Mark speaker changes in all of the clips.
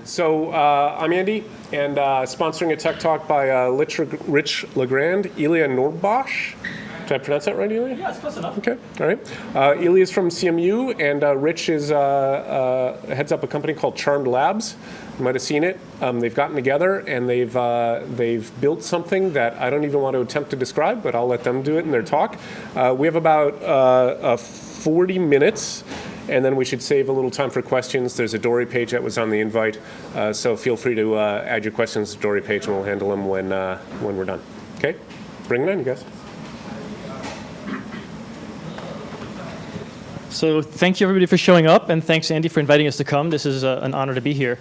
Speaker 1: So I'm Andy, and sponsoring a tech talk by Rich LeGrand, Illah and Nourbakhsh. Did I pronounce that right, Illah?
Speaker 2: Yeah, it's close enough.
Speaker 1: Okay, all right. Illah is from CMU, and Rich is heads up a company called Charmed Labs. You might have seen it. They've gotten together, and they've built something that I don't even want to attempt to describe, but I'll let them do it in their talk. We have about 40 minutes. And then we should save a little time for questions. There's a Dory page that was on the invite, so feel free to add your questions to the Dory page, and we'll handle them when we're done. Okay, bring it on, you guys.
Speaker 2: So thank you, everybody, for showing up, and thanks, Andy, for inviting us to come. This is an honor to be here.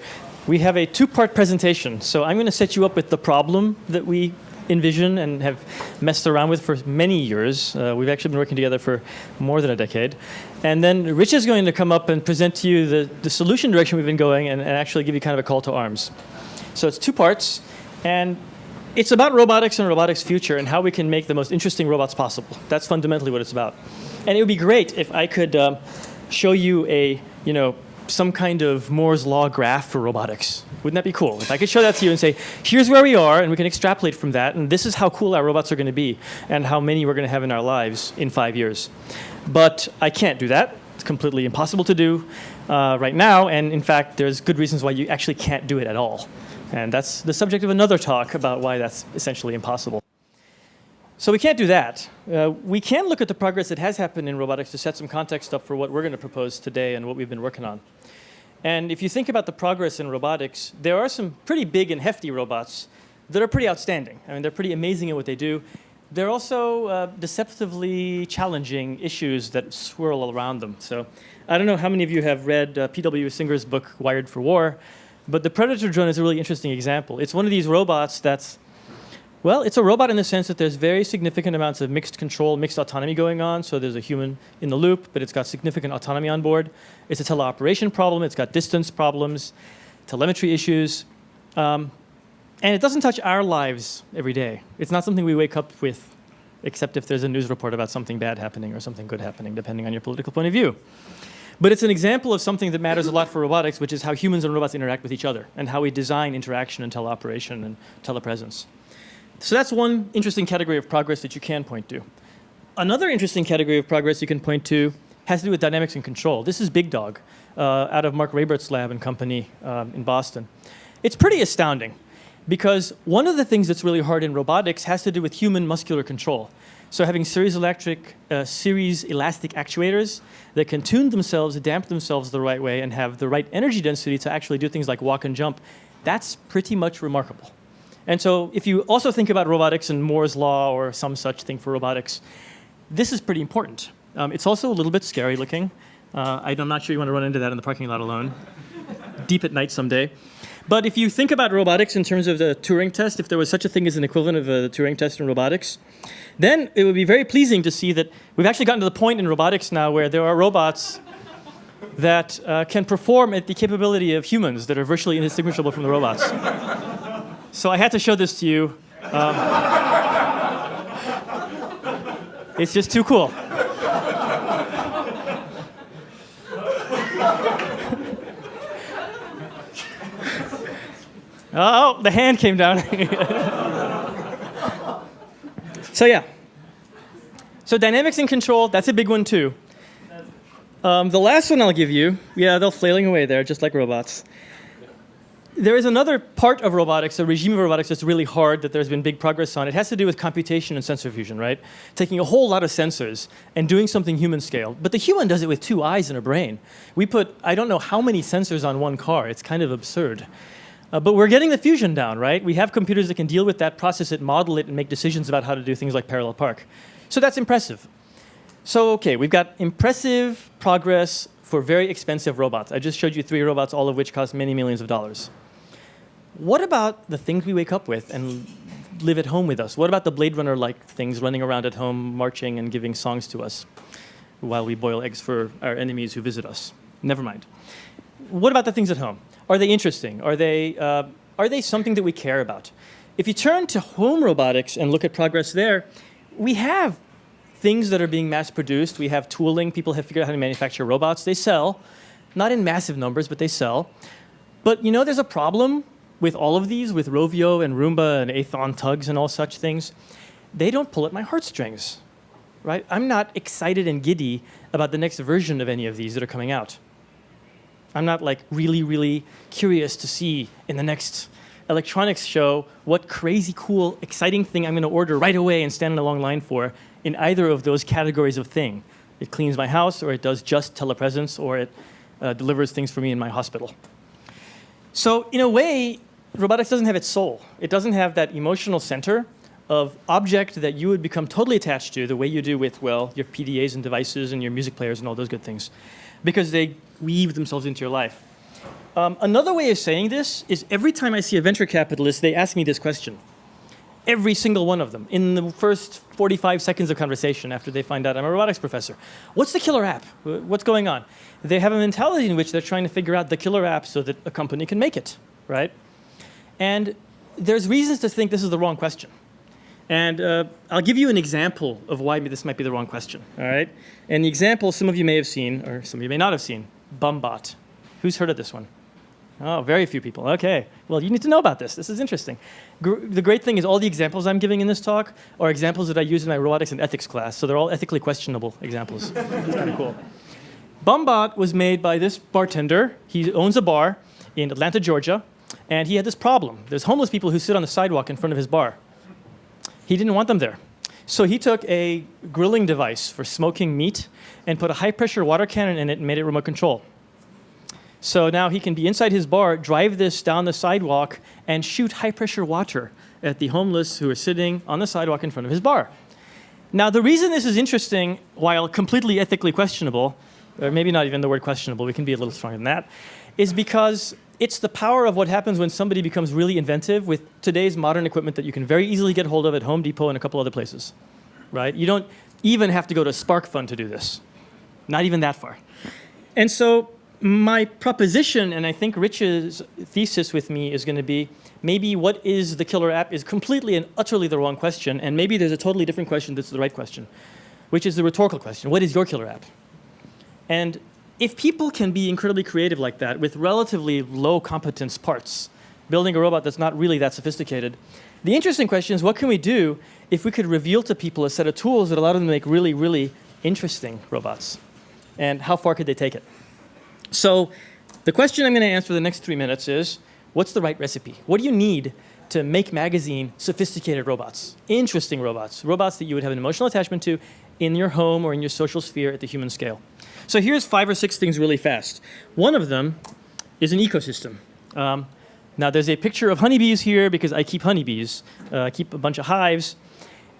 Speaker 2: We have a two-part presentation, so I'm going to set you up with the problem that we envision and have messed around with for many years. We've actually been working together for more than a decade. And then Rich is going to come up and present to you the solution direction we've been going and actually give you kind of a call to arms. So it's two parts, and it's about robotics and robotics future and how we can make the most interesting robots possible. That's fundamentally what it's about. And it would be great if I could show you some kind of Moore's law graph for robotics. Wouldn't that be cool? If I could show that to you and say, here's where we are, and we can extrapolate from that, and this is how cool our robots are going to be, and how many we're going to have in our lives in 5 years. But I can't do that. It's completely impossible to do right now, and in fact, there's good reasons why you actually can't do it at all. And that's the subject of another talk about why that's essentially impossible. So we can't do that. We can look at the progress that has happened in robotics to set some context up for what we're going to propose today and what we've been working on. And if you think about the progress in robotics, there are some pretty big and hefty robots that are pretty outstanding. I mean, they're pretty amazing at what they do. There are also deceptively challenging issues that swirl around them. So I don't know how many of you have read P.W. Singer's book, Wired for War, but the Predator drone is a really interesting example. It's one of these robots that's, well, it's a robot in the sense that there's very significant amounts of mixed control, mixed autonomy going on. So there's a human in the loop, but it's got significant autonomy on board. It's a teleoperation problem. It's got distance problems, telemetry issues. And it doesn't touch our lives every day. It's not something we wake up with, except if there's a news report about something bad happening or something good happening, depending on your political point of view. But it's an example of something that matters a lot for robotics, which is how humans and robots interact with each other and how we design interaction and teleoperation and telepresence. So that's one interesting category of progress that you can point to. Another interesting category of progress you can point to has to do with dynamics and control. This is Big Dog out of Mark Raybert's lab and company in Boston. It's pretty astounding because one of the things that's really hard in robotics has to do with human muscular control. So having series elastic actuators that can tune themselves, damp themselves the right way, and have the right energy density to actually do things like walk and jump, that's pretty much remarkable. And so if you also think about robotics and Moore's law or some such thing for robotics, this is pretty important. It's also a little bit scary looking. I'm not sure you want to run into that in the parking lot alone, deep at night someday. But if you think about robotics in terms of the Turing test, if there was such a thing as an equivalent of the Turing test in robotics, then it would be very pleasing to see that we've actually gotten to the point in robotics now where there are robots that can perform at the capability of humans that are virtually indistinguishable from the robots. So I had to show this to you. It's just too cool. Oh, the hand came down. So yeah. So dynamics and control, that's a big one too. The last one I'll give you, yeah, they're flailing away there just like robots. There is another part of robotics, a regime of robotics that's really hard that there's been big progress on. It has to do with computation and sensor fusion, right? Taking a whole lot of sensors and doing something human scale. But the human does it with 2 eyes and a brain. We put, I don't know how many sensors on one car. It's kind of absurd. But we're getting the fusion down, right? We have computers that can deal with that, process it, model it, and make decisions about how to do things like parallel park. So that's impressive. So, okay, we've got impressive progress for very expensive robots. I just showed you 3 robots, all of which cost many millions of dollars. What about the things we wake up with and live at home with us? What about the Blade Runner-like things running around at home, marching and giving songs to us while we boil eggs for our enemies who visit us? Never mind. What about the things at home? Are they interesting? Are they something that we care about? If you turn to home robotics and look at progress there, we have things that are being mass-produced. We have tooling. People have figured out how to manufacture robots. They sell, not in massive numbers, but they sell. But there's a problem with all of these, with Rovio and Roomba and Athon tugs and all such things. They don't pull at my heartstrings, right? I'm not excited and giddy about the next version of any of these that are coming out. I'm not like really, really curious to see in the next electronics show what crazy, cool, exciting thing I'm going to order right away and stand in a long line for in either of those categories of thing. It cleans my house, or it does just telepresence, or it delivers things for me in my hospital. So in a way, robotics doesn't have its soul. It doesn't have that emotional center of object that you would become totally attached to the way you do with, well, your PDAs and devices and your music players and all those good things, because they weave themselves into your life. Another way of saying this is every time I see a venture capitalist, they ask me this question. Every single one of them, in the first 45 seconds of conversation after they find out I'm a robotics professor. What's the killer app? What's going on? They have a mentality in which they're trying to figure out the killer app so that a company can make it, right? And there's reasons to think this is the wrong question. And I'll give you an example of why this might be the wrong question, all right? And the example some of you may have seen, or some of you may not have seen, BumBot. Who's heard of this one? Oh, very few people. Okay. Well, you need to know about this. This is interesting. The great thing is all the examples I'm giving in this talk are examples that I use in my robotics and ethics class, so they're all ethically questionable examples. It's kind of cool. BumBot was made by this bartender. He owns a bar in Atlanta, Georgia, and he had this problem. There's homeless people who sit on the sidewalk in front of his bar. He didn't want them there. So he took a grilling device for smoking meat and put a high-pressure water cannon in it and made it remote control. So now he can be inside his bar, drive this down the sidewalk, and shoot high-pressure water at the homeless who are sitting on the sidewalk in front of his bar. Now, the reason this is interesting, while completely ethically questionable, or maybe not even the word questionable, we can be a little stronger than that, is because it's the power of what happens when somebody becomes really inventive with today's modern equipment that you can very easily get hold of at Home Depot and a couple other places, right? You don't even have to go to SparkFun to do this, not even that far. And so my proposition, and I think Rich's thesis with me is going to be, maybe what is the killer app is completely and utterly the wrong question, and maybe there's a totally different question that's the right question, which is the rhetorical question. What is your killer app? And if people can be incredibly creative like that with relatively low competence parts, building a robot that's not really that sophisticated, the interesting question is what can we do if we could reveal to people a set of tools that allow them to make really, really interesting robots? And how far could they take it? So the question I'm going to answer for the next 3 minutes is, what's the right recipe? What do you need to make magazine sophisticated robots, interesting robots, robots that you would have an emotional attachment to in your home or in your social sphere at the human scale? So here's 5 or 6 things really fast. One of them is an ecosystem. Now there's a picture of honeybees here because I keep honeybees. I keep a bunch of hives.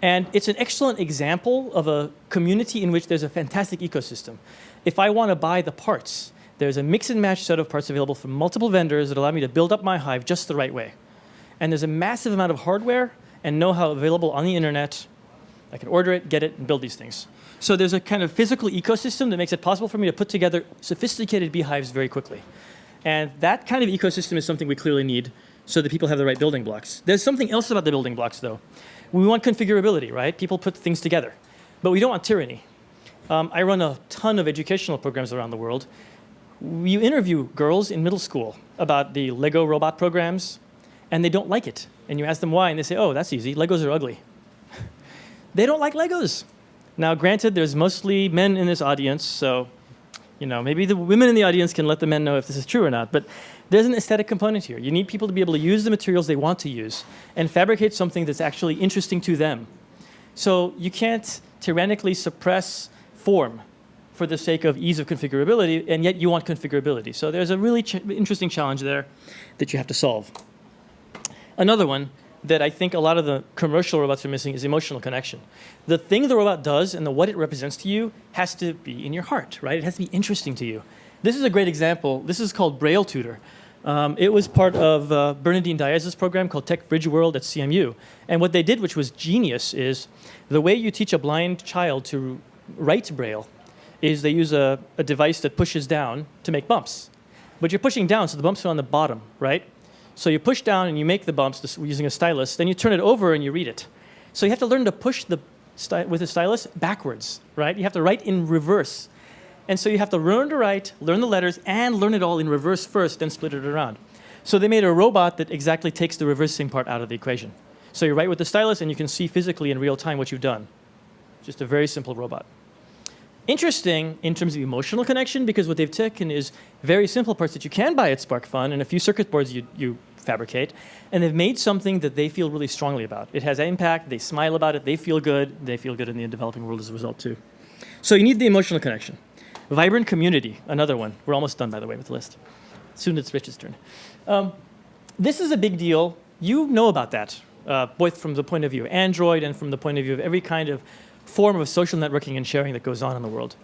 Speaker 2: And it's an excellent example of a community in which there's a fantastic ecosystem. If I want to buy the parts, there's a mix and match set of parts available from multiple vendors that allow me to build up my hive just the right way. And there's a massive amount of hardware and know-how available on the internet. I can order it, get it, and build these things. So there's a kind of physical ecosystem that makes it possible for me to put together sophisticated beehives very quickly. And that kind of ecosystem is something we clearly need so that people have the right building blocks. There's something else about the building blocks, though. We want configurability, right? People put things together. But we don't want tyranny. I run a ton of educational programs around the world. You interview girls in middle school about the Lego robot programs, and they don't like it. And you ask them why, and they say, oh, that's easy. Legos are ugly. They don't like Legos. Now, granted, there's mostly men in this audience, so maybe the women in the audience can let the men know if this is true or not. But there's an aesthetic component here. You need people to be able to use the materials they want to use and fabricate something that's actually interesting to them. So you can't tyrannically suppress form for the sake of ease of configurability, and yet you want configurability. So there's a really interesting challenge there that you have to solve. Another one that I think a lot of the commercial robots are missing is emotional connection. The thing the robot does and what it represents to you has to be in your heart, right? It has to be interesting to you. This is a great example. This is called Braille Tutor. It was part of Bernadine Diaz's program called Tech Bridge World at CMU. And what they did, which was genius, is the way you teach a blind child to write Braille is they use a device that pushes down to make bumps. But you're pushing down, so the bumps are on the bottom, right? So you push down and you make the bumps using a stylus, then you turn it over and you read it. So you have to learn to push with a stylus backwards, right? You have to write in reverse. And so you have to learn to write, learn the letters, and learn it all in reverse first, then split it around. So they made a robot that exactly takes the reversing part out of the equation. So you write with the stylus, and you can see physically in real time what you've done. Just a very simple robot. Interesting in terms of emotional connection, because what they've taken is very simple parts that you can buy at SparkFun and a few circuit boards you fabricate, and they've made something that they feel really strongly about. It has impact, they smile about it, they feel good in the developing world as a result too. So you need the emotional connection. Vibrant community, another one. We're almost done, by the way, with the list. Soon it's Rich's turn. This is a big deal. You know about that, both from the point of view of Android and from the point of view of every kind of form of social networking and sharing that goes on in the world.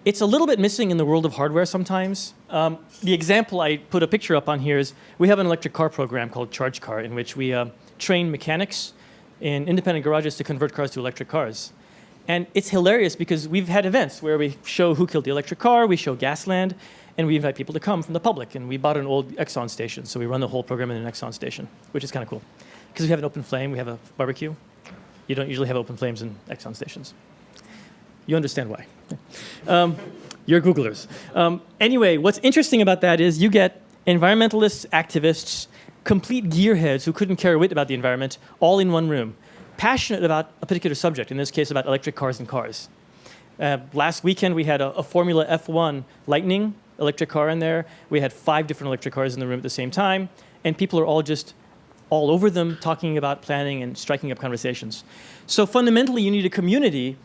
Speaker 2: It's a little bit missing in the world of hardware sometimes. The example I put a picture up on here is we have an electric car program called Charge Car, in which we train mechanics in independent garages to convert cars to electric cars. And it's hilarious because we've had events where we show who killed the electric car, we show Gasland, and we invite people to come from the public. And we bought an old Exxon station, so we run the whole program in an Exxon station, which is kind of cool. Because we have an open flame, we have a barbecue. You don't usually have open flames in Exxon stations. You understand why. You're Googlers. Anyway, what's interesting about that is you get environmentalists, activists, complete gearheads who couldn't care a whit about the environment, all in one room, passionate about a particular subject, in this case about electric cars and cars. Last weekend, we had a Formula F1 Lightning electric car in there. We had 5 different electric cars in the room at the same time, and people are all just all over them, talking about planning and striking up conversations. So fundamentally, you need a community,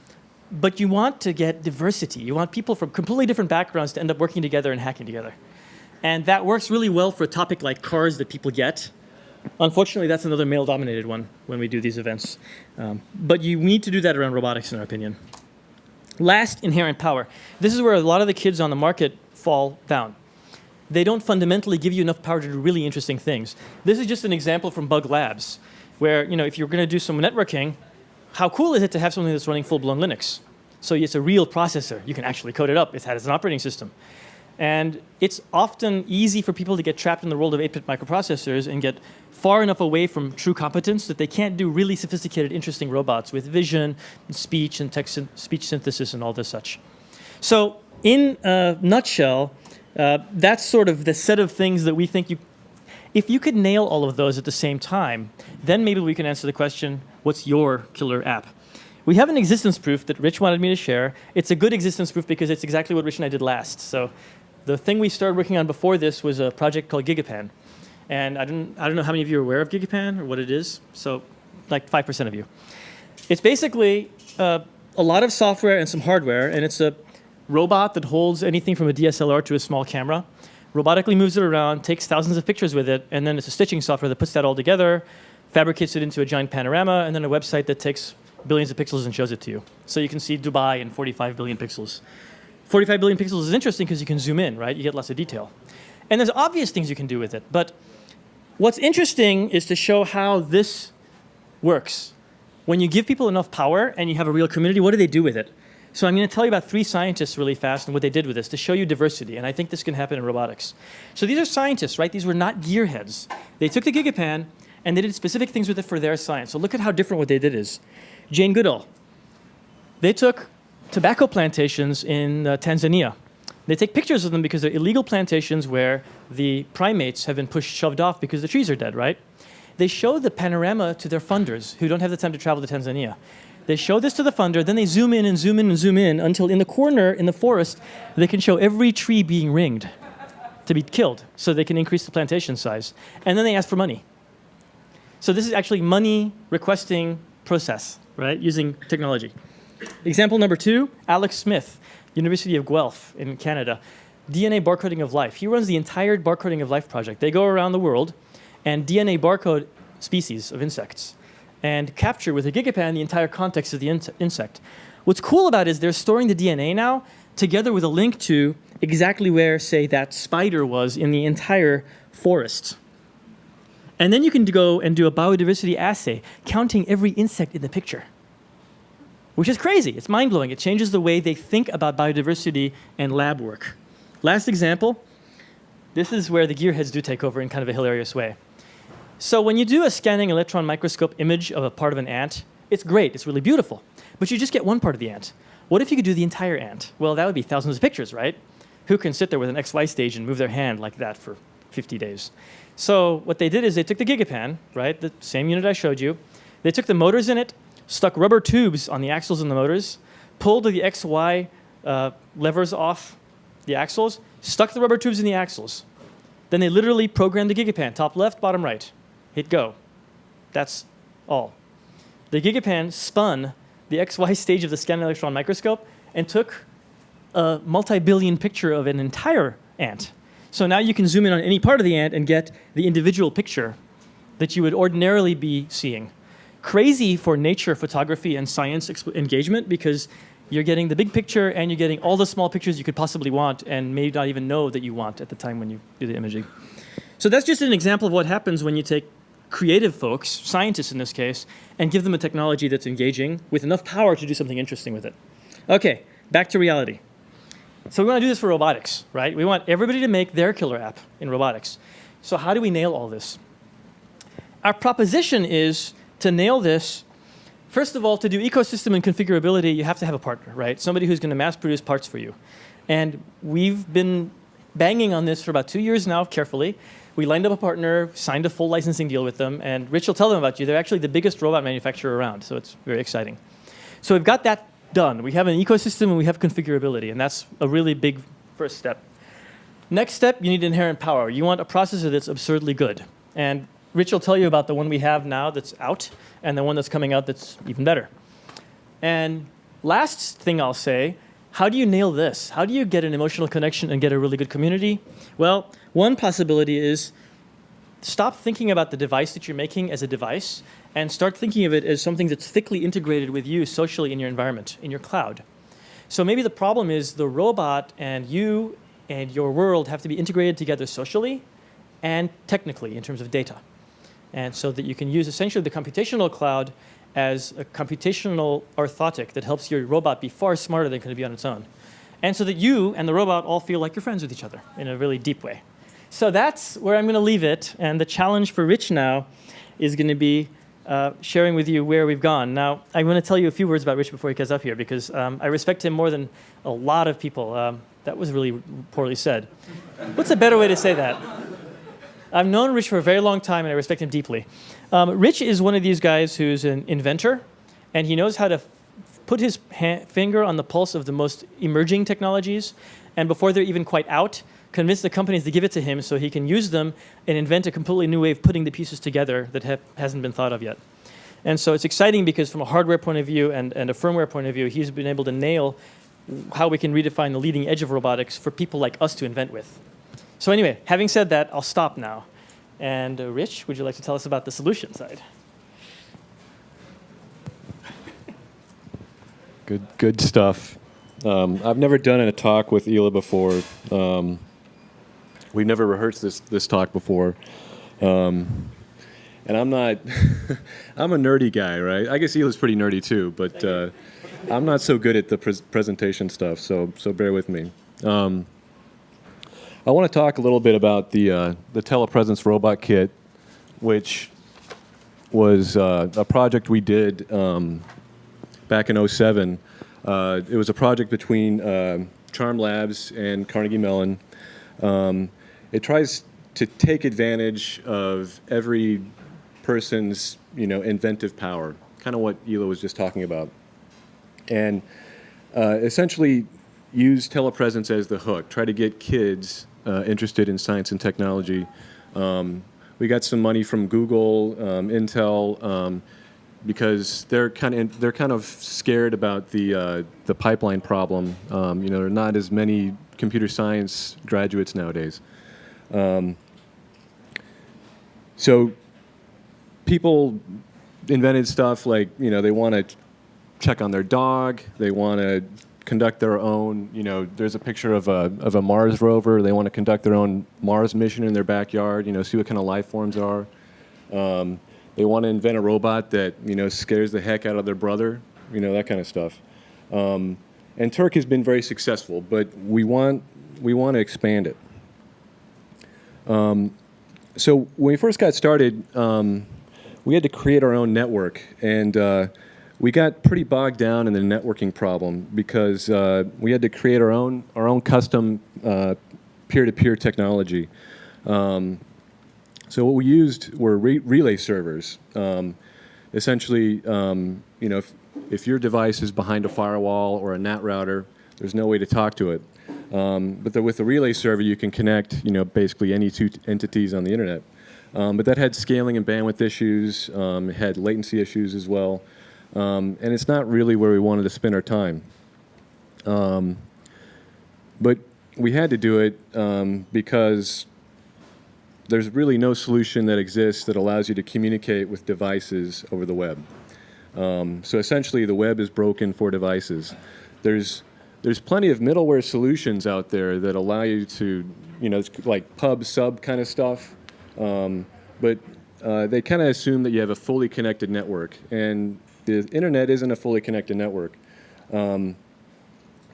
Speaker 2: but you want to get diversity. You want people from completely different backgrounds to end up working together and hacking together. And that works really well for a topic like cars that people get. Unfortunately, that's another male-dominated one when we do these events. But you need to do that around robotics, in our opinion. Last, inherent power. This is where a lot of the kids on the market fall down. They don't fundamentally give you enough power to do really interesting things. This is just an example from Bug Labs, where if you're going to do some networking, how cool is it to have something that's running full-blown Linux? So it's a real processor. You can actually code it up. It has an operating system. And it's often easy for people to get trapped in the world of 8-bit microprocessors and get far enough away from true competence that they can't do really sophisticated, interesting robots with vision, and speech, and speech synthesis, and all this such. So in a nutshell, that's sort of the set of things that we think if you could nail all of those at the same time, then maybe we can answer the question, what's your killer app? We have an existence proof that Rich wanted me to share. It's a good existence proof because it's exactly what Rich and I did last. So the thing we started working on before this was a project called GigaPan. And I don't know how many of you are aware of GigaPan or what it is. So like 5% of you. It's basically a lot of software and some hardware, and it's a robot that holds anything from a DSLR to a small camera, robotically moves it around, takes thousands of pictures with it, and then it's a stitching software that puts that all together, fabricates it into a giant panorama, and then a website that takes billions of pixels and shows it to you. So you can see Dubai in 45 billion pixels. 45 billion pixels is interesting because you can zoom in, right? You get lots of detail. And there's obvious things you can do with it. But what's interesting is to show how this works. When you give people enough power and you have a real community, what do they do with it? So I'm going to tell you about 3 scientists really fast and what they did with this to show you diversity. And I think this can happen in robotics. So these are scientists, right? These were not gearheads. They took the GigaPan and they did specific things with it for their science. So look at how different what they did is. Jane Goodall. They took tobacco plantations in Tanzania. They take pictures of them because they're illegal plantations where the primates have been shoved off because the trees are dead, right? They show the panorama to their funders who don't have the time to travel to Tanzania. They show this to the funder, then they zoom in and zoom in and zoom in until in the corner in the forest, they can show every tree being ringed to be killed so they can increase the plantation size. And then they ask for money. So this is actually money requesting process, right, using technology. Example number 2, Alex Smith, University of Guelph in Canada. DNA barcoding of life. He runs the entire barcoding of life project. They go around the world and DNA barcode species of insects and capture with a GigaPan the entire context of the insect. What's cool about it is they're storing the DNA now together with a link to exactly where, say, that spider was in the entire forest. And then you can go and do a biodiversity assay, counting every insect in the picture, which is crazy. It's mind-blowing. It changes the way they think about biodiversity and lab work. Last example, this is where the gearheads do take over in kind of a hilarious way. So when you do a scanning electron microscope image of a part of an ant, it's great, it's really beautiful, but you just get one part of the ant. What if you could do the entire ant? Well, that would be thousands of pictures, right? Who can sit there with an XY stage and move their hand like that for 50 days? So what they did is they took the GigaPan, right, the same unit I showed you. They took the motors in it, stuck rubber tubes on the axles and the motors, pulled the XY levers off the axles, stuck the rubber tubes in the axles. Then they literally programmed the GigaPan, top left, bottom right. Hit go. That's all. The GigaPan spun the XY stage of the scanning electron microscope and took a multi-billion picture of an entire ant. So now you can zoom in on any part of the ant and get the individual picture that you would ordinarily be seeing. Crazy for nature photography and science engagement, because you're getting the big picture and you're getting all the small pictures you could possibly want and may not even know that you want at the time when you do the imaging. So that's just an example of what happens when you take creative folks, scientists in this case, and give them a technology that's engaging with enough power to do something interesting with it. Okay, back to reality. So we want to do this for robotics, right? We want everybody to make their killer app in robotics. So how do we nail all this? Our proposition is to nail this. First of all, to do ecosystem and configurability, you have to have a partner, right? Somebody who's going to mass produce parts for you. And we've been banging on this for about 2 years now, carefully. We lined up a partner, signed a full licensing deal with them, and Rich will tell them about you. They're actually the biggest robot manufacturer around, so it's very exciting. So we've got that done. We have an ecosystem and we have configurability, and that's a really big first step. Next step, you need inherent power. You want a processor that's absurdly good. And Rich will tell you about the one we have now that's out and the one that's coming out that's even better. And last thing I'll say, how do you nail this? How do you get an emotional connection and get a really good community? Well, one possibility is stop thinking about the device that you're making as a device and start thinking of it as something that's thickly integrated with you socially in your environment, in your cloud. So maybe the problem is the robot and you and your world have to be integrated together socially and technically in terms of data. And so that you can use essentially the computational cloud as a computational orthotic that helps your robot be far smarter than it could be on its own. And so that you and the robot all feel like you're friends with each other in a really deep way. So that's where I'm going to leave it. And the challenge for Rich now is going to be sharing with you where we've gone. Now, I'm going to tell you a few words about Rich before he gets up here, because I respect him more than a lot of people. That was really poorly said. What's a better way to say that? I've known Rich for a very long time, and I respect him deeply. Rich is one of these guys who's an inventor, and he knows how to put his finger on the pulse of the most emerging technologies, and before they're even quite out, convince the companies to give it to him so he can use them and invent a completely new way of putting the pieces together that hasn't been thought of yet. And so it's exciting because from a hardware point of view and a firmware point of view, he's been able to nail how we can redefine the leading edge of robotics for people like us to invent with. So anyway, having said that, I'll stop now. And Rich, would you like to tell us about the solution side?
Speaker 3: Good stuff. I've never done a talk with Illah before. We've never rehearsed this talk before. And I'm not, I'm a nerdy guy, right? I guess Illah's pretty nerdy too, but I'm not so good at the presentation stuff, so bear with me. I want to talk a little bit about the Telepresence Robot Kit, which was a project we did back in '07. It was a project between Charm Labs and Carnegie Mellon. It tries to take advantage of every person's, inventive power, kind of what Illah was just talking about, and essentially use telepresence as the hook. Try to get kids interested in science and technology. We got some money from Google, Intel, because they're kind of scared about the pipeline problem. There are not as many computer science graduates nowadays. So people invented stuff like, they want to check on their dog. They want to conduct their own, there's a picture of a Mars rover. They want to conduct their own Mars mission in their backyard, see what kind of life forms are. They want to invent a robot that, scares the heck out of their brother, that kind of stuff. And Turco has been very successful, but we want to expand it. So when we first got started, we had to create our own network, and we got pretty bogged down in the networking problem because we had to create our own custom peer-to-peer technology. So So what we used were relay servers. Essentially, if your device is behind a firewall or a NAT router, there's no way to talk to it. But with the relay server, you can connect, basically any two entities on the internet. But that had scaling and bandwidth issues. It had latency issues as well. And it's not really where we wanted to spend our time. But we had to do it because there's really no solution that exists that allows you to communicate with devices over the web. So essentially, the web is broken for devices. There's plenty of middleware solutions out there that allow you to, it's like pub sub kind of stuff, but they kind of assume that you have a fully connected network, and the internet isn't a fully connected network. There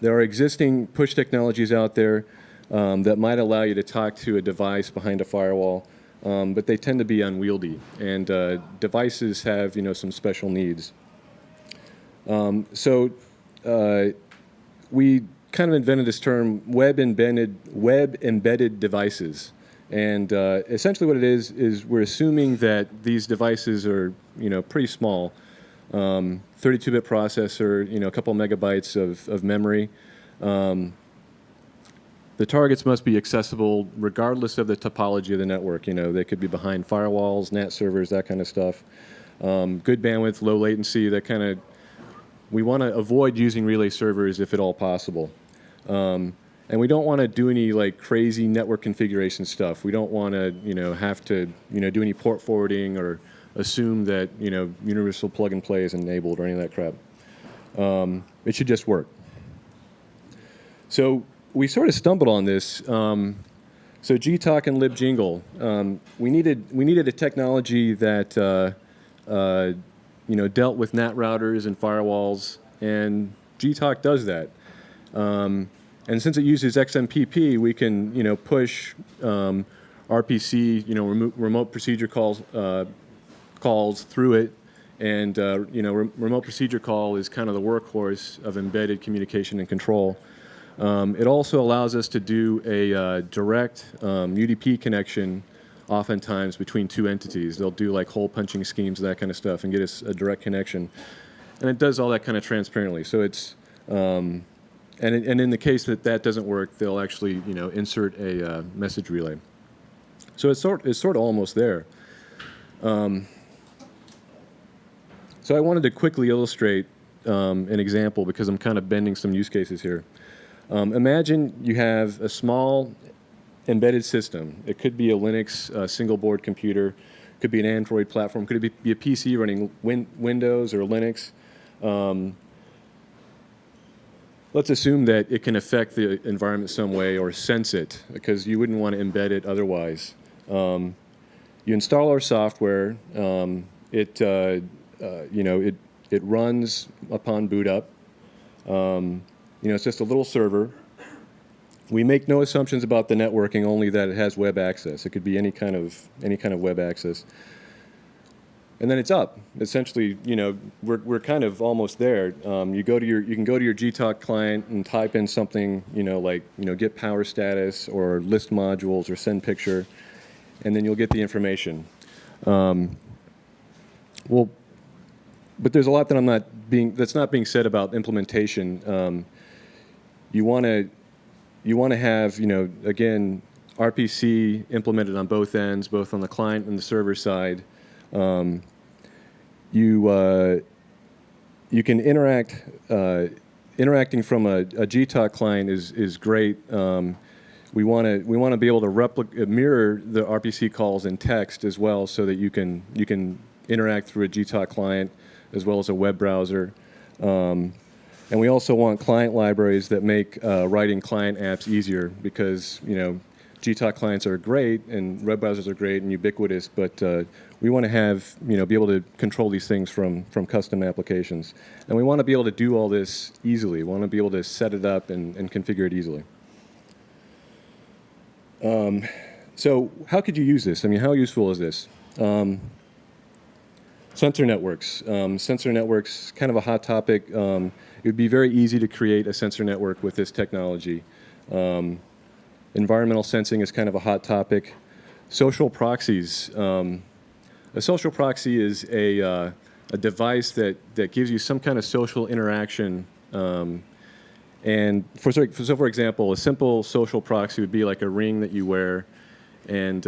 Speaker 3: are existing push technologies out there that might allow you to talk to a device behind a firewall, but they tend to be unwieldy, and devices have some special needs. So we kind of invented this term web-embedded devices, and essentially what it is we're assuming that these devices are pretty small, 32-bit processor, a couple megabytes of memory. The targets must be accessible regardless of the topology of the network. They could be behind firewalls, NAT servers, that kind of stuff. Good bandwidth, low latency, that kind of. We want to avoid using relay servers if at all possible. And we don't want to do any crazy network configuration stuff. We don't want to have to do any port forwarding or assume that universal plug and play is enabled or any of that crap. It should just work. So we sort of stumbled on this. So Gtalk and libjingle, we needed a technology that dealt with NAT routers and firewalls, and Gtalk does that. And since it uses XMPP, we can push RPC, remote procedure calls through it, and remote procedure call is kind of the workhorse of embedded communication and control. It also allows us to do a direct UDP connection, oftentimes between two entities. They'll do hole punching schemes, that kind of stuff, and get us a direct connection. And it does all that kind of transparently. So it's and in the case that doesn't work, they'll actually insert a message relay. So it's sort of almost there. So I wanted to quickly illustrate an example because I'm kind of bending some use cases here. Imagine you have a small embedded system. It could be a Linux single board computer, could be an Android platform, could be a PC running Windows or Linux. Let's assume that it can affect the environment some way or sense it, because you wouldn't want to embed it otherwise. You install our software. It runs upon boot up. It's just a little server. We make no assumptions about the networking, only that it has web access. It could be any kind of web access. And then it's up. Essentially, we're kind of almost there. You can go to your Gtalk client and type in something, get power status or list modules or send picture, and then you'll get the information. But there's a lot that that's not being said about implementation. You want to have, again, RPC implemented on both ends, both on the client and the server side. You can interact. Interacting from a Gtalk client is great. We want to be able to mirror the RPC calls in text as well, so that you can interact through a Gtalk client as well as a web browser. And we also want client libraries that make writing client apps easier, because Gtalk clients are great and web browsers are great and ubiquitous, but we want to have be able to control these things from custom applications, and we want to be able to do all this easily. We want to be able to set it up and configure it easily. So how could you use this? How useful is this? Sensor networks. Sensor networks, kind of a hot topic. It would be very easy to create a sensor network with this technology. Environmental sensing is kind of a hot topic. social proxies. A social proxy is a device that gives you some kind of social interaction. And for example, a simple social proxy would be like a ring that you wear, and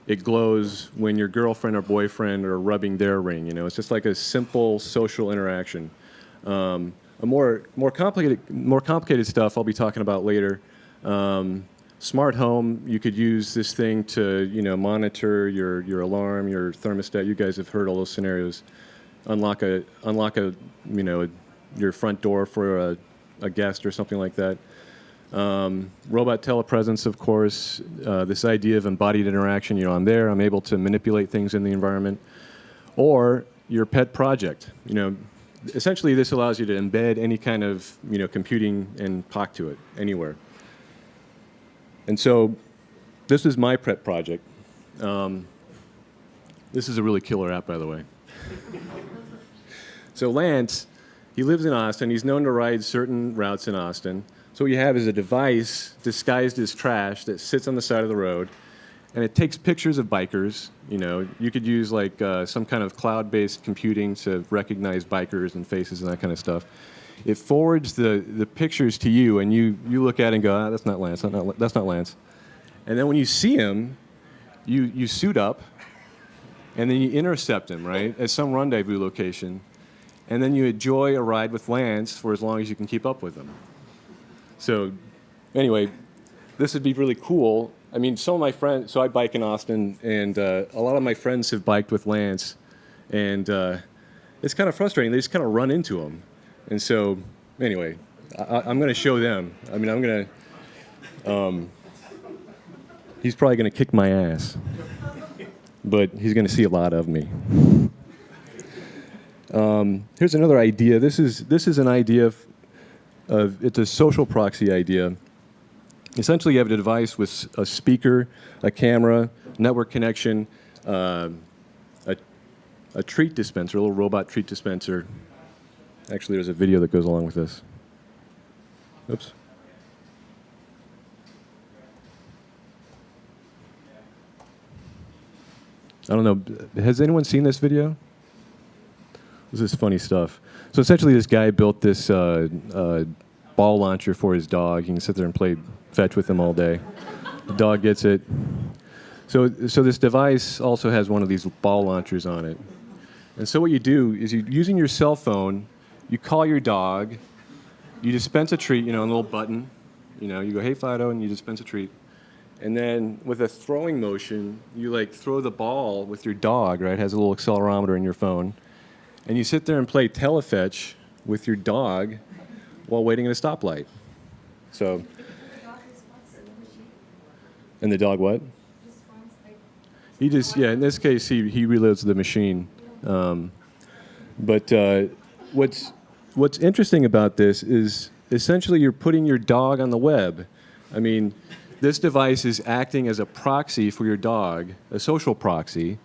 Speaker 3: it glows when your girlfriend or boyfriend are rubbing their ring. You know, it's just like a simple social interaction. A more complicated stuff I'll be talking about later. Smart home, you could use this thing to monitor your alarm, your thermostat. You guys have heard all those scenarios. Unlock your front door for a guest or something like that. Robot telepresence, of course. This idea of embodied interaction. I'm there. I'm able to manipulate things in the environment. Or your pet project. Essentially, this allows you to embed any kind of computing and talk to it anywhere. And so, this is my pet project. This is a really killer app, by the way. So Lance, he lives in Austin. He's known to ride certain routes in Austin. So what you have is a device disguised as trash that sits on the side of the road, and it takes pictures of bikers. You could use like some kind of cloud-based computing to recognize bikers and faces and that kind of stuff. It forwards the pictures to you, and you look at it and go, that's not Lance, that's not Lance. And then when you see him, you suit up, and then you intercept him, right, at some rendezvous location, and then you enjoy a ride with Lance for as long as you can keep up with him. So anyway, this would be really cool. I mean, some of my friends, so I bike in Austin, and a lot of my friends have biked with Lance, and it's kind of frustrating. They just kind of run into him. And so, anyway, I'm going to show them. I mean, I'm going to, he's probably going to kick my ass, but he's going to see a lot of me. Here's another idea. This is an idea of it's a social proxy idea. Essentially, you have a device with a speaker, a camera, network connection, a treat dispenser, a little robot treat dispenser. Actually, there's a video that goes along with this. Oops. I don't know. Has anyone seen this video? This is funny stuff. So essentially, this guy built this ball launcher for his dog. You can sit there and play fetch with him all day. The dog gets it. So this device also has one of these ball launchers on it. And so what you do is using your cell phone, you call your dog, you dispense a treat, a little button. You go, hey, Fido, and you dispense a treat. And then with a throwing motion, you throw the ball with your dog, right? It has a little accelerometer in your phone. And you sit there and play telefetch with your dog while waiting at a stoplight. So. And the dog what? He just, in this case, he reloads the machine. But what's interesting about this is essentially you're putting your dog on the web. I mean, this device is acting as a proxy for your dog, a social proxy,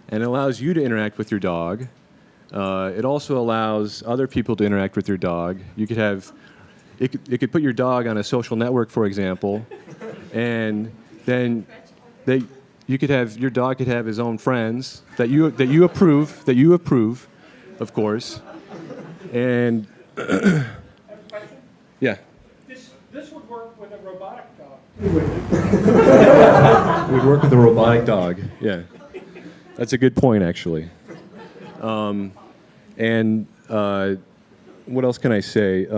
Speaker 3: and it allows you to interact with your dog. It also allows other people to interact with your dog. You could have, it could put your dog on a social network, for example, and then your dog could have his own friends that you approve, of course, and yeah.
Speaker 4: This would work with a robotic dog.
Speaker 3: It would work with a robotic dog. Yeah, that's a good point, actually. And what else can I say?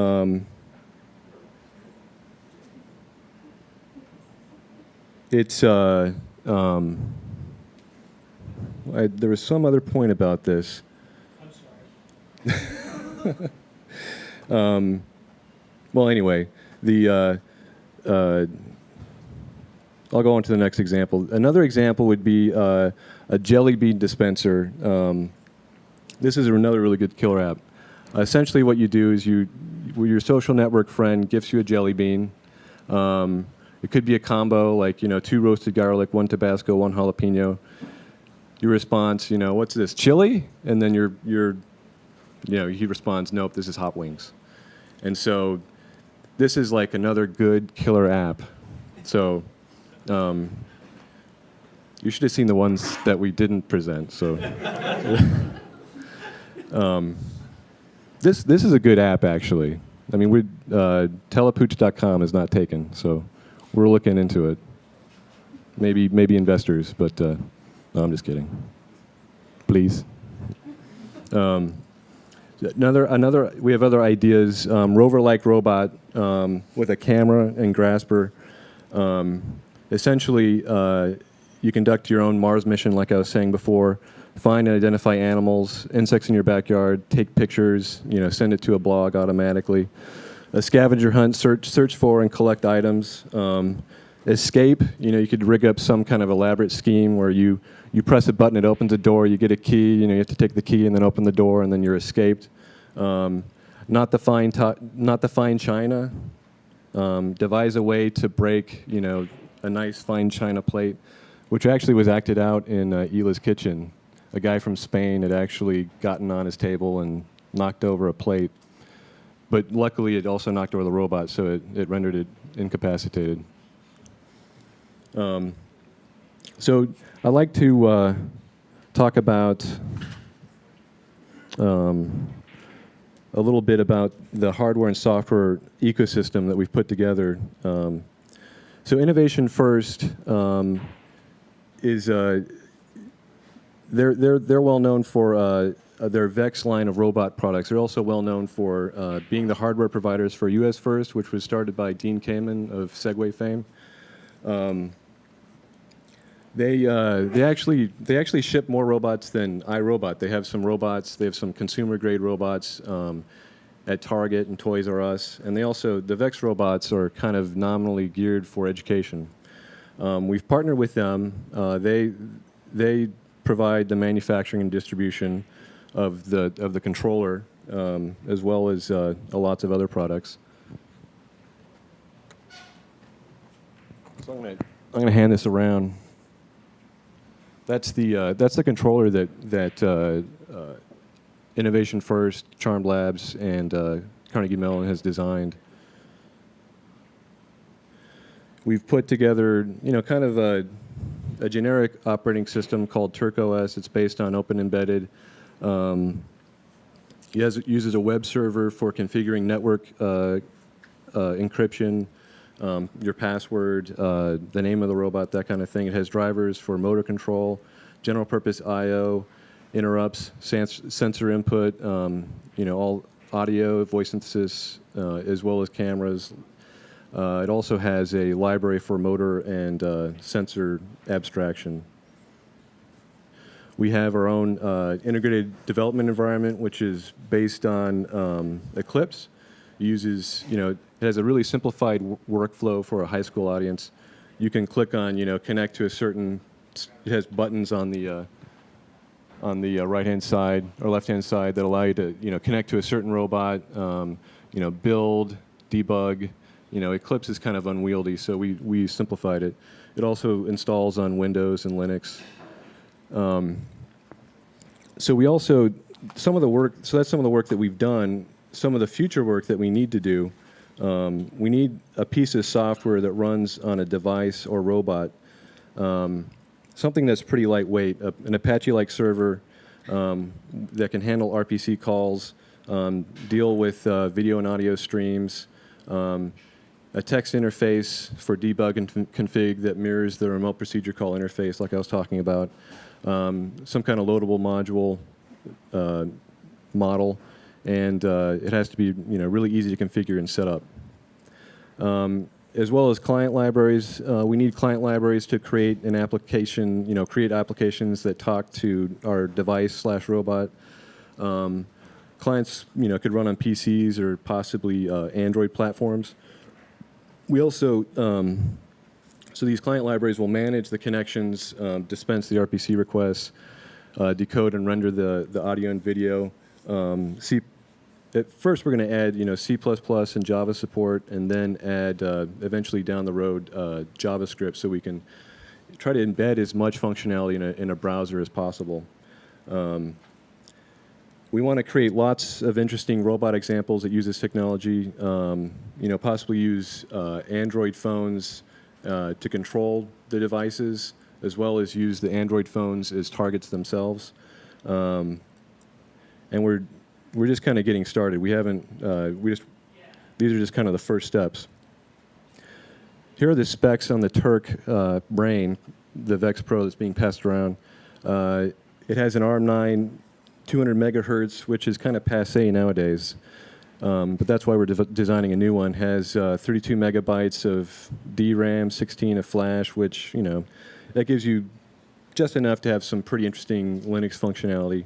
Speaker 3: It's there was some other point about this.
Speaker 4: I'm sorry.
Speaker 3: Well, anyway, I'll go on to the next example. Another example would be a jelly bean dispenser. This is another really good killer app. Essentially, what you do is your social network friend gives you a jelly bean. It could be a combo, like 2 roasted garlic, 1 Tabasco, 1 jalapeno. Your response, what's this, chili? And then he responds, nope, this is hot wings. And so this is like another good killer app. So You should have seen the ones that we didn't present. So, this is a good app actually. I mean, telepooch.com is not taken, so we're looking into it. Maybe investors, but no, I'm just kidding. Please. We have other ideas. Rover-like robot with a camera and grasper. Essentially, you conduct your own Mars mission, like I was saying before. Find and identify animals, insects in your backyard. Take pictures. Send it to a blog automatically. A scavenger hunt. Search for and collect items. Escape. You could rig up some kind of elaborate scheme where you press a button, it opens a door. You get a key. You have to take the key and then open the door, and then you're escaped. Not the fine china. Devise a way to break, a nice fine china plate, which actually was acted out in Illah's kitchen. A guy from Spain had actually gotten on his table and knocked over a plate. But luckily, it also knocked over the robot, so it rendered it incapacitated. So I'd like to talk about a little bit about the hardware and software ecosystem that we've put together. So Innovation First is they're well known for their Vex line of robot products. They're also well known for being the hardware providers for US First, which was started by Dean Kamen of Segway fame. They actually ship more robots than iRobot. They have some robots. They have some consumer grade robots at Target and Toys R Us, and the Vex robots are kind of nominally geared for education. We've partnered with them. They provide the manufacturing and distribution of the controller, as well as lots of other products. So I'm going to hand this around. That's the controller that Innovation First, Charmed Labs, and Carnegie Mellon has designed. We've put together, kind of a generic operating system called Turco OS. It's based on Open Embedded. It uses a web server for configuring network encryption, your password, the name of the robot, that kind of thing. It has drivers for motor control, general purpose I/O, interrupts, sensor input, all audio, voice synthesis, as well as cameras. It also has a library for motor and sensor abstraction. We have our own integrated development environment, which is based on Eclipse. It has a really simplified workflow for a high school audience. You can click on, connect to a certain. It has buttons on the right-hand side or left-hand side that allow you to, connect to a certain robot. Build, debug. Eclipse is kind of unwieldy, so we simplified it. It also installs on Windows and Linux. So that's some of the work that we've done. Some of the future work that we need to do. We need a piece of software that runs on a device or robot. Something that's pretty lightweight, an Apache-like server that can handle RPC calls, deal with video and audio streams, a text interface for debug and config that mirrors the remote procedure call interface like I was talking about, some kind of loadable module model, and it has to be really easy to configure and set up. As well as client libraries, we need client libraries to create an application, create applications that talk to our device/robot. Clients, could run on PCs or possibly Android platforms. We also, so these client libraries will manage the connections, dispense the RPC requests, decode and render the audio and video. At first, we're going to add, C++ and Java support, and then add, eventually down the road, JavaScript, so we can try to embed as much functionality in a browser as possible. We want to create lots of interesting robot examples that use this technology. Possibly use Android phones to control the devices, as well as use the Android phones as targets themselves. And we're just kind of getting started. We haven't, these are just kind of the first steps. Here are the specs on the Turk brain, the VEX Pro that's being passed around. It has an ARM9 200 megahertz, which is kind of passé nowadays. But that's why we're designing a new one. Has 32 megabytes of DRAM, 16 of flash, which, you know, that gives you just enough to have some pretty interesting Linux functionality.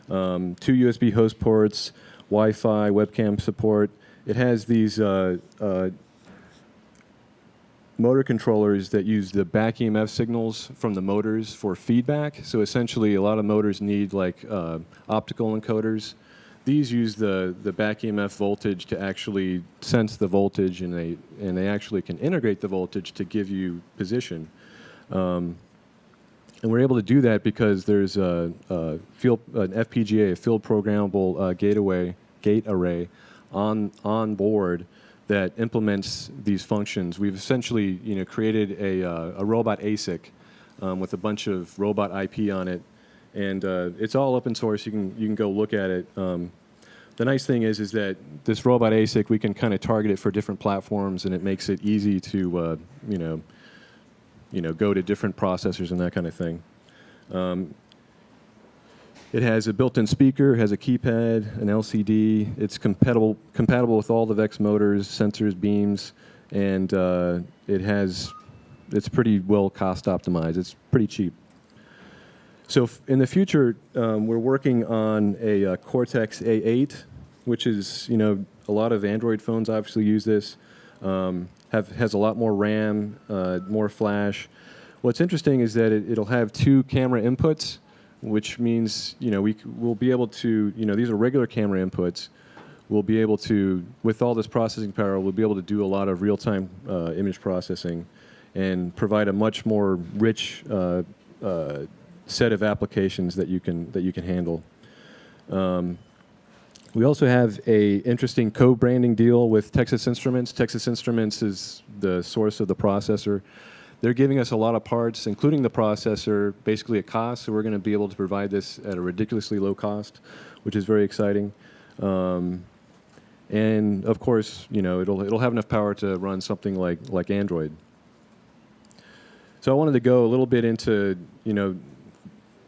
Speaker 3: 2 USB host ports, Wi-Fi, webcam support. It has these motor controllers that use the back EMF signals from the motors for feedback. So essentially, a lot of motors need like optical encoders. These use the back EMF voltage to actually sense the voltage, and they actually can integrate the voltage to give you position. And we're able to do that because there's an FPGA, a field programmable gate array on board that implements these functions. We've essentially, you know, created a robot ASIC with a bunch of robot IP on it, and it's all open source. You can go look at it. The nice thing is that this robot ASIC, we can kind of target it for different platforms, and it makes it easy to go to different processors and that kind of thing. It has a built-in speaker, has a keypad, an LCD. It's compatible with all the VEX motors, sensors, beams, and it's pretty well cost optimized. It's pretty cheap. So in the future, we're working on a Cortex A8, which is, you know, a lot of Android phones obviously use this. Has a lot more RAM, more flash. What's interesting is that it'll have 2 camera inputs, which means, you know, we'll be able to, you know, these are regular camera inputs. We'll be able to, with all this processing power, we'll be able to do a lot of real-time image processing and provide a much more rich set of applications that you can handle. We also have a interesting co-branding deal with Texas Instruments. Texas Instruments is the source of the processor. They're giving us a lot of parts, including the processor, basically at cost. So we're going to be able to provide this at a ridiculously low cost, which is very exciting. And of course, you know, it'll have enough power to run something like Android. So I wanted to go a little bit into, you know,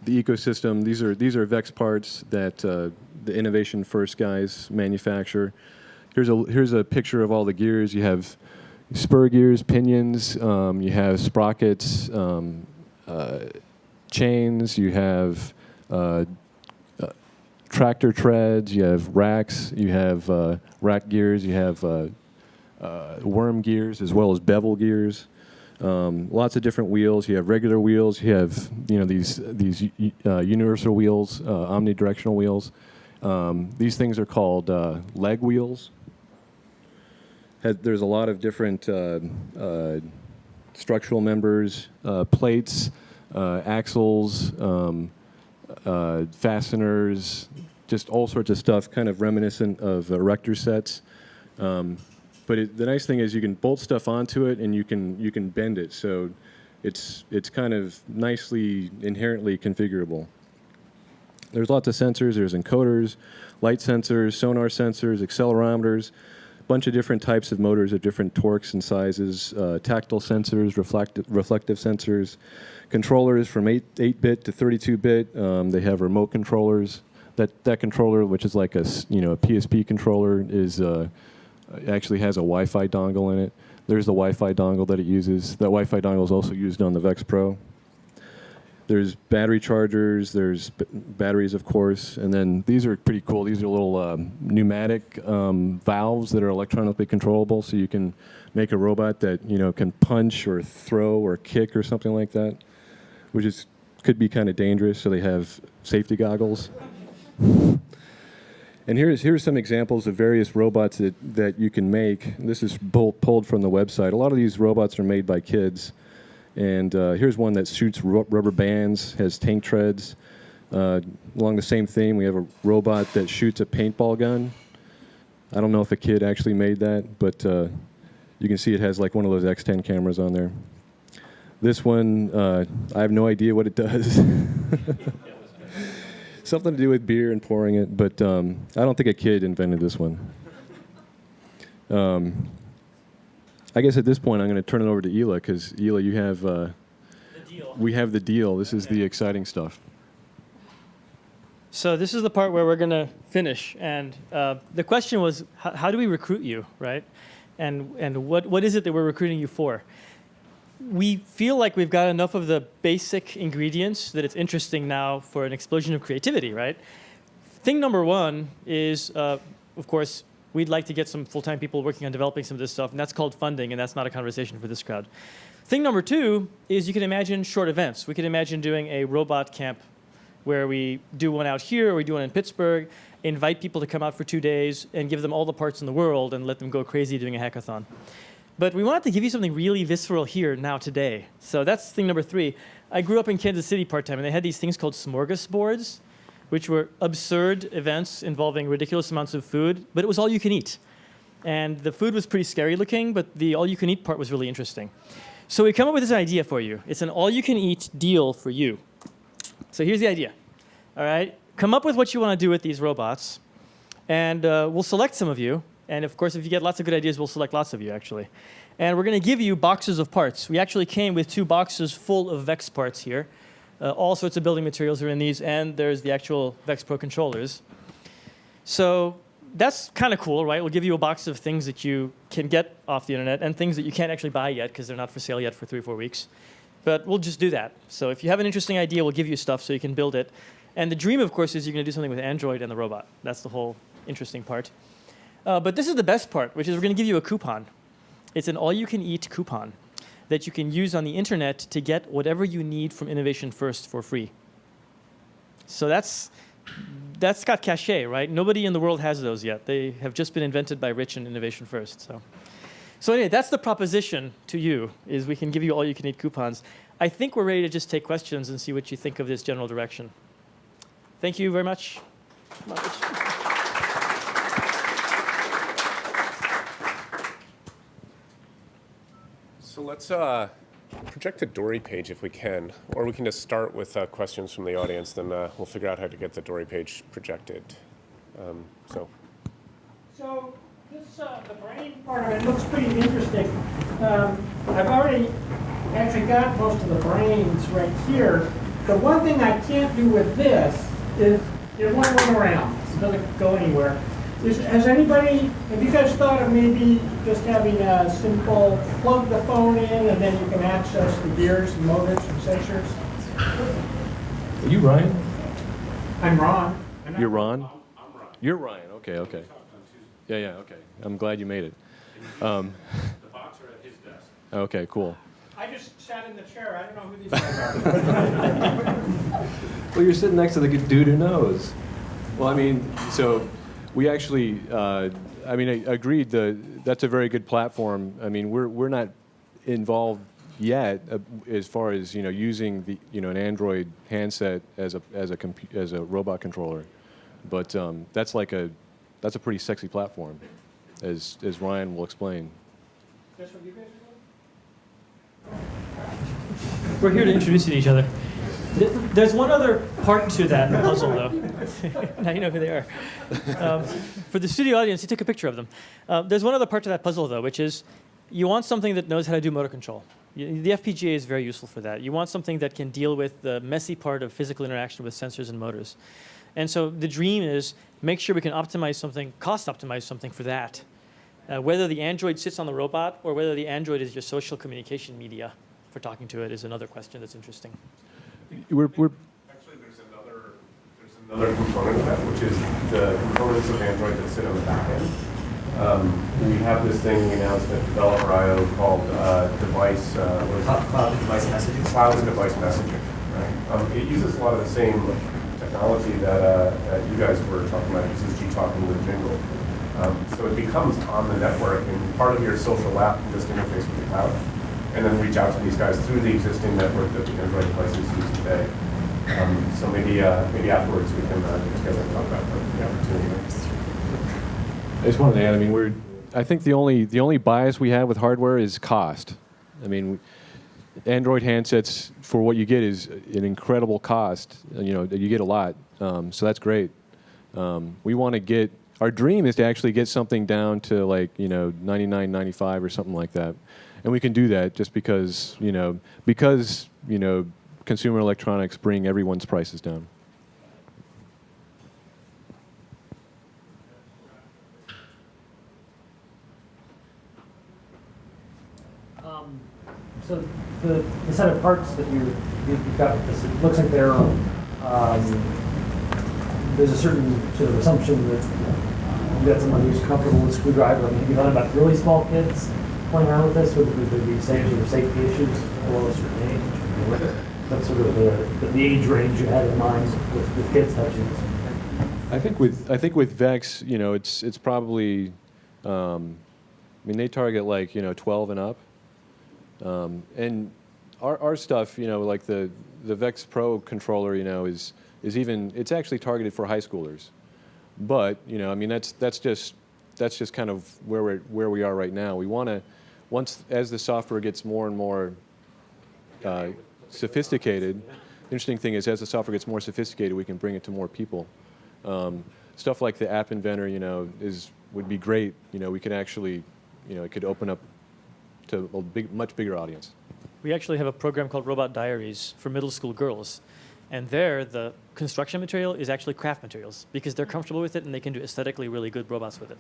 Speaker 3: the ecosystem. These are VEX parts that the Innovation First guys manufacture. Here's a picture of all the gears. You have spur gears, pinions, you have sprockets, chains, you have tractor treads, you have racks, you have rack gears, you have worm gears as well as bevel gears. Lots of different wheels. You have regular wheels. You have, you know, these universal wheels, omnidirectional wheels. These things are called leg wheels. There's a lot of different structural members, plates, axles, fasteners, just all sorts of stuff, kind of reminiscent of erector sets. But the nice thing is you can bolt stuff onto it and you can bend it, so it's kind of nicely inherently configurable. There's lots of sensors. There's encoders, light sensors, sonar sensors, accelerometers, a bunch of different types of motors of different torques and sizes, tactile sensors, reflective sensors, controllers from 8-bit to 32-bit. They have remote controllers. That controller, which is like a PSP controller, is actually has a Wi-Fi dongle in it. There's the Wi-Fi dongle that it uses. That Wi-Fi dongle is also used on the VEX Pro. There's battery chargers, there's batteries, of course, and then these are pretty cool. These are little pneumatic valves that are electronically controllable, so you can make a robot that, you know, can punch or throw or kick or something like that, which could be kind of dangerous, so they have safety goggles. And here's some examples of various robots that you can make. This is pulled from the website. A lot of these robots are made by kids. And here's one that shoots rubber bands, has tank treads. Along the same theme, we have a robot that shoots a paintball gun. I don't know if a kid actually made that, but you can see it has like one of those X10 cameras on there. This one, I have no idea what it does. Something to do with beer and pouring it, but I don't think a kid invented this one. I guess at this point I'm going to turn it over to Illah, because Illah, you have
Speaker 2: The deal.
Speaker 3: we have the deal. This is the exciting stuff.
Speaker 2: So this is the part where we're going to finish. And the question was, how do we recruit you, right? And what is it that we're recruiting you for? We feel like we've got enough of the basic ingredients that it's interesting now for an explosion of creativity, right? Thing number one is, of course, we'd like to get some full-time people working on developing some of this stuff, and that's called funding, and that's not a conversation for this crowd. Thing number two is you can imagine short events. We can imagine doing a robot camp where we do one out here, or we do one in Pittsburgh, invite people to come out for 2 days and give them all the parts in the world and let them go crazy doing a hackathon. But we wanted to give you something really visceral here, now, today. So that's thing number three. I grew up in Kansas City part-time, and they had these things called smorgasbords, which were absurd events involving ridiculous amounts of food, but it was all you can eat. And the food was pretty scary looking, but the all you can eat part was really interesting. So we come up with this idea for you. It's an all you can eat deal for you. So here's the idea. All right, come up with what you want to do with these robots, and we'll select some of you. And of course, if you get lots of good ideas, we'll select lots of you, actually. And we're going to give you boxes of parts. We actually came with 2 boxes full of VEX parts here. All sorts of building materials are in these, and there's the actual VEX Pro controllers. So that's kind of cool, right? We'll give you a box of things that you can get off the internet and things that you can't actually buy yet because they're not for sale yet for 3 or 4 weeks. But we'll just do that. So if you have an interesting idea, we'll give you stuff so you can build it. And the dream, of course, is you're going to do something with Android and the robot. That's the whole interesting part. But this is the best part, which is we're going to give you a coupon. It's an all-you-can-eat coupon that you can use on the internet to get whatever you need from Innovation First for free. So that's got cachet, right? Nobody in the world has those yet. They have just been invented by Rich and Innovation First. So anyway, that's the proposition to you, is we can give you all-you-can-eat coupons. I think we're ready to just take questions and see what you think of this general direction. Thank you very much. Come on, Rich.
Speaker 1: So let's project the Dory page if we can, or we can just start with questions from the audience, then we'll figure out how to get the Dory page projected.
Speaker 4: So this, the brain part of it looks pretty interesting. I've already actually got most of the brains right here. The one thing I can't do with this is it won't run around. It doesn't go anywhere. Have you guys thought of maybe just having a simple plug the phone in and then you can access the gears and motors and sensors?
Speaker 3: Are you Ryan?
Speaker 4: I'm Ron.
Speaker 3: You're Ron?
Speaker 1: I'm Ron.
Speaker 3: You're Ryan. Okay, okay. Yeah, okay. I'm glad you made it.
Speaker 1: The box are at his desk.
Speaker 3: Okay, cool.
Speaker 4: I just sat in the chair. I don't know who these guys are.
Speaker 3: Well, you're sitting next to the dude who knows. Well, I mean, so we actually, I agreed that's a very good platform. I mean, we're not involved yet as far as using the an Android handset as a robot controller, but that's a pretty sexy platform, as Ryan will explain.
Speaker 4: That's what you guys are doing?
Speaker 2: We're here to introduce you to each other. There's one other part to that puzzle, though. Now you know who they are. For the studio audience, he took a picture of them. There's one other part to that puzzle, though, which is you want something that knows how to do motor control. The FPGA is very useful for that. You want something that can deal with the messy part of physical interaction with sensors and motors. And so the dream is make sure we can optimize something, cost optimize something for that. Whether the Android sits on the robot or whether the Android is your social communication media for talking to it is another question that's interesting.
Speaker 1: Actually, there's another component of that, which is the components of Android that sit on the back end. We have this thing we announced at Developer I/O called device.
Speaker 5: Cloud device messaging.
Speaker 1: Cloud and device messaging. Right? It uses a lot of the same technology that you guys were talking about. It uses Gtalk and Android. So it becomes on the network, and part of your social app can just interface with the cloud, and then reach out to these guys through the existing network that the Android devices use today. So maybe afterwards we can get together and talk about the opportunity.
Speaker 3: I just wanted to add. I mean, I think the only bias we have with hardware is cost. I mean, Android handsets, for what you get, is an incredible cost. You get a lot, so that's great. We want to get, our dream is to actually get something down to like, $99.95 or something like that. And we can do that just because, consumer electronics bring everyone's prices down.
Speaker 5: So the set of parts that you've got, it looks like there's a certain sort of assumption that you've got someone who's comfortable with a screwdriver. I mean, have you thought about really small kids playing around with this? Would there be safety issues below a certain age? That's sort of the age range you had in mind with kids touching this.
Speaker 3: I think with Vex, it's probably, they target like 12 and up, and our stuff, like the Vex Pro controller, is even, it's actually targeted for high schoolers, but that's just kind of where we are right now. We want to, as the software gets more and more sophisticated. The interesting thing is, as the software gets more sophisticated, we can bring it to more people. Stuff like the App Inventor, would be great. We could actually, it could open up to a much bigger audience.
Speaker 2: We actually have a program called Robot Diaries for middle school girls. And there, the construction material is actually craft materials because they're comfortable with it and they can do aesthetically really good robots with it.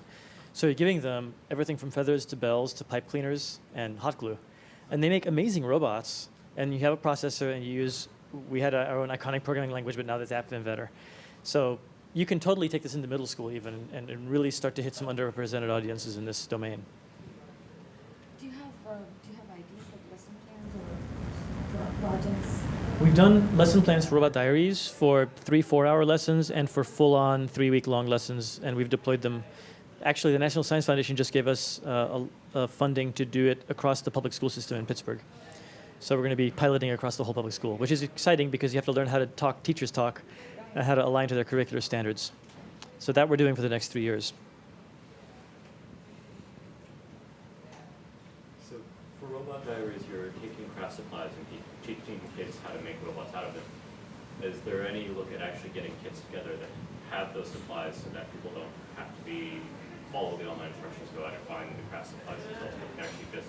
Speaker 2: So you're giving them everything from feathers to bells to pipe cleaners and hot glue. And they make amazing robots. And you have a processor and we had our own iconic programming language, but now there's App Inventor. So you can totally take this into middle school even and really start to hit some underrepresented audiences in this domain.
Speaker 6: Do you have ideas like lesson plans or projects?
Speaker 2: We've done lesson plans for Robot Diaries for 3-4-hour lessons and for full-on 3-week-long lessons, and we've deployed them. Actually, the National Science Foundation just gave us funding to do it across the public school system in Pittsburgh. So we're going to be piloting across the whole public school, which is exciting because you have to learn how to talk, teachers talk, and how to align to their curricular standards. So that we're doing for the next 3 years.
Speaker 7: So for Robot Diaries, you're taking craft supplies and teaching kids how to make robots out of them. Is there any look at actually getting kits together that have those supplies so that people don't have to follow the online instructions, go out and find the craft supplies themselves, but can actually just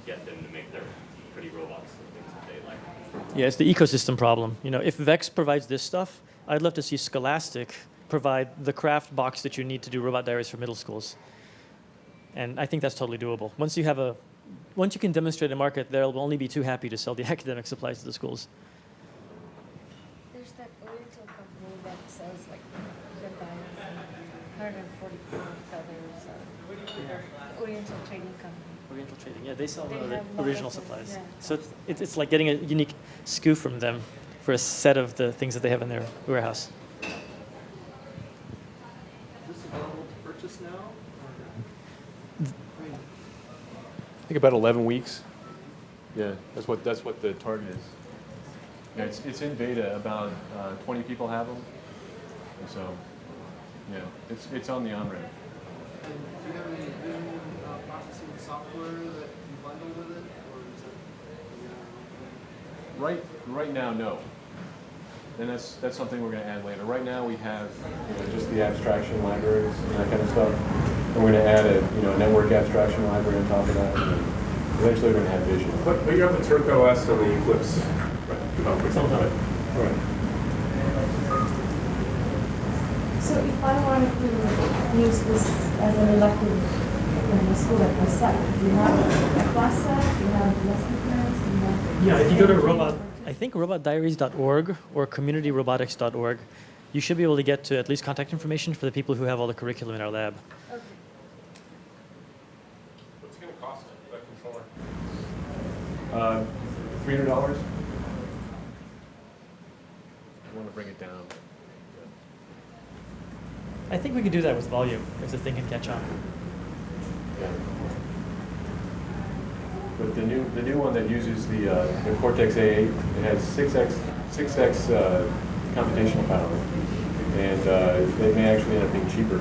Speaker 7: get them to make their pretty robots and things that they like?
Speaker 2: Yeah, it's the ecosystem problem. If Vex provides this stuff, I'd love to see Scholastic provide the craft box that you need to do Robot Diaries for middle schools. And I think that's totally doable. Once you can demonstrate a market, they'll only be too happy to sell the academic supplies to the schools.
Speaker 6: There's that Oriental company that sells like diaries and 144 feathers. Oriental Trading Company.
Speaker 2: Oriental Trading, yeah, they sell
Speaker 6: They
Speaker 2: the
Speaker 6: have
Speaker 2: original
Speaker 6: models,
Speaker 2: supplies.
Speaker 6: yeah.
Speaker 2: So it's like getting a unique SKU from them for a set of the things that they have in their warehouse.
Speaker 8: Is this available to purchase now?
Speaker 3: I think about 11 weeks. Yeah, that's what the target is. Yeah, it's in beta. About 20 people have them, and so yeah, it's on the on-ramp.
Speaker 8: And do you have any vision processing software that you bundle with it, or is it?
Speaker 3: Right now, no. And that's something we're going to add later. Right now, we have just the abstraction libraries and that kind of stuff. And we're going to add a network abstraction library on top of that. And eventually, we're going to have vision.
Speaker 1: But you have the Turco OS and the Eclipse.
Speaker 3: Right. Right.
Speaker 6: So if I wanted to use this as an elective in the school like myself, do you have a class set? Do you have lesson plans? Do you have
Speaker 2: Yeah, if you go to I think robotdiaries.org or communityrobotics.org, you should be able to get to at least contact information for the people who have all the curriculum in our lab.
Speaker 6: Okay.
Speaker 1: What's it going to cost, that controller?
Speaker 3: $300. I want to bring it down.
Speaker 2: I think we could do that with volume if the thing can catch on.
Speaker 3: Yeah. But the new one that uses the Cortex A8, it has 6x computational power, and it may actually end up being cheaper.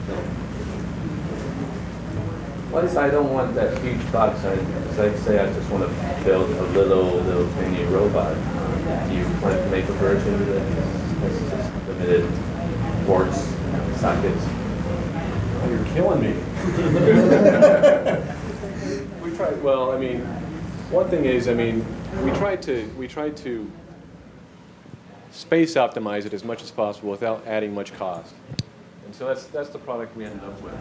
Speaker 3: So.
Speaker 9: What if I don't want that huge box? Like say I just want to build a little tiny robot. Do you plan to make a version that has just limited ports, sockets?
Speaker 3: Oh, you're killing me. We tried. Well, I mean, one thing is, I mean, we tried to space optimize it as much as possible without adding much cost. And so that's the product we ended up with.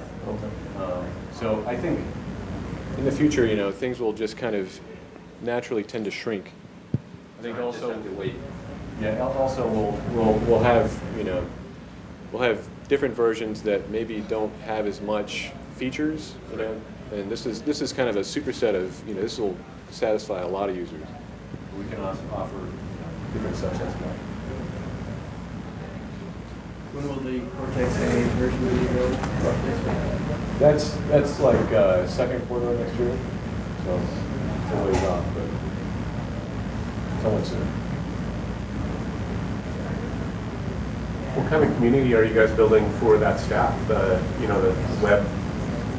Speaker 3: So I think in the future, you know, things will just kind of naturally tend to shrink. I think also, yeah, also we'll have, you know, we'll have different versions that maybe don't have as much features, you know, and this is kind of a superset of, you know, this will satisfy a lot of users. We can also offer different subsets of that.
Speaker 10: When will the Cortex A version be available?
Speaker 3: That's like second quarter of next year, so it's a ways off, but somewhat soon.
Speaker 1: What kind of community are you guys building for that stack? The web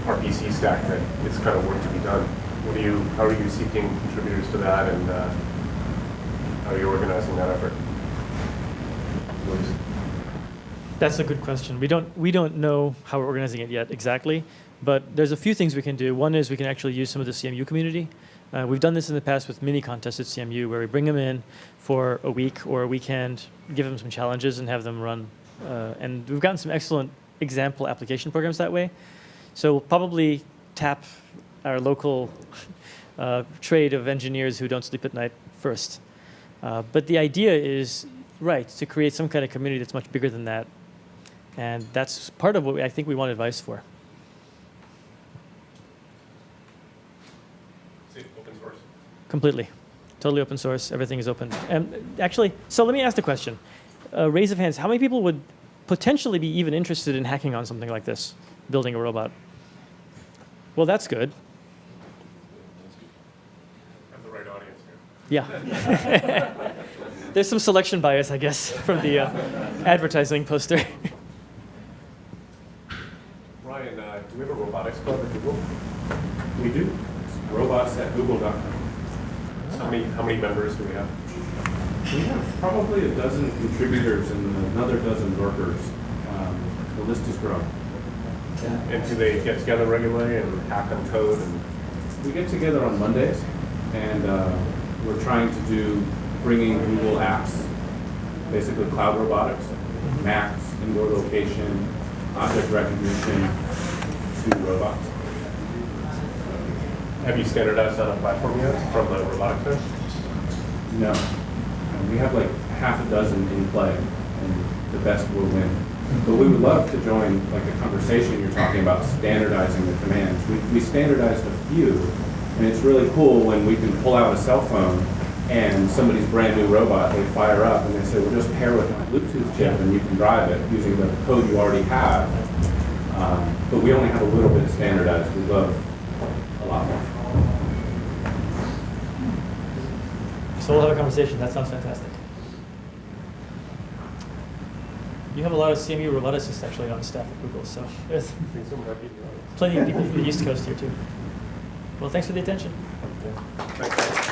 Speaker 1: RPC stack that it's kind of work to be done. How are you seeking contributors to that, and how are you organizing that effort?
Speaker 2: That's a good question. We don't know how we're organizing it yet exactly, but there's a few things we can do. One is we can actually use some of the CMU community. We've done this in the past with mini contests at CMU, where we bring them in for a week or a weekend, give them some challenges, and have them run. And we've gotten some excellent example application programs that way. So we'll probably tap our local trade of engineers who don't sleep at night first. But the idea is, right, to create some kind of community that's much bigger than that. And that's part of what I think we want advice for.
Speaker 1: Is it open source?
Speaker 2: Completely. Totally open source. Everything is open. And actually, so let me ask the question. Raise of hands. How many people would potentially be even interested in hacking on something like this, building a robot? Well, that's good.
Speaker 1: Have the right audience here.
Speaker 2: Yeah. There's some selection bias, I guess, from the advertising poster.
Speaker 1: Ryan, do we have a robotics club at Google?
Speaker 11: We do. It's robots@google.com.
Speaker 1: How many members do we have?
Speaker 11: We have probably a dozen contributors and another dozen workers. The list is growing.
Speaker 1: And do they get together regularly and hack on code? And
Speaker 11: We get together on Mondays, and we're trying to bringing Google apps, basically cloud robotics, maps, indoor location, object recognition to robots.
Speaker 1: have you standardized on a platform yet from the robotics there?
Speaker 11: No. We have like half a dozen in play, and the best will win. But we would love to join like the conversation you're talking about, standardizing the commands. We standardized a few, and it's really cool when we can pull out a cell phone and somebody's brand new robot, they fire up and they say, well, just pair with my Bluetooth chip and you can drive it using the code you already have. But we only have a little bit standardized. We'd love a lot more.
Speaker 2: So we'll have a conversation. That sounds fantastic. You have a lot of CMU roboticists actually on staff at Google, so there's plenty of people from the East Coast here too. Well, thanks for the attention.
Speaker 1: Thanks.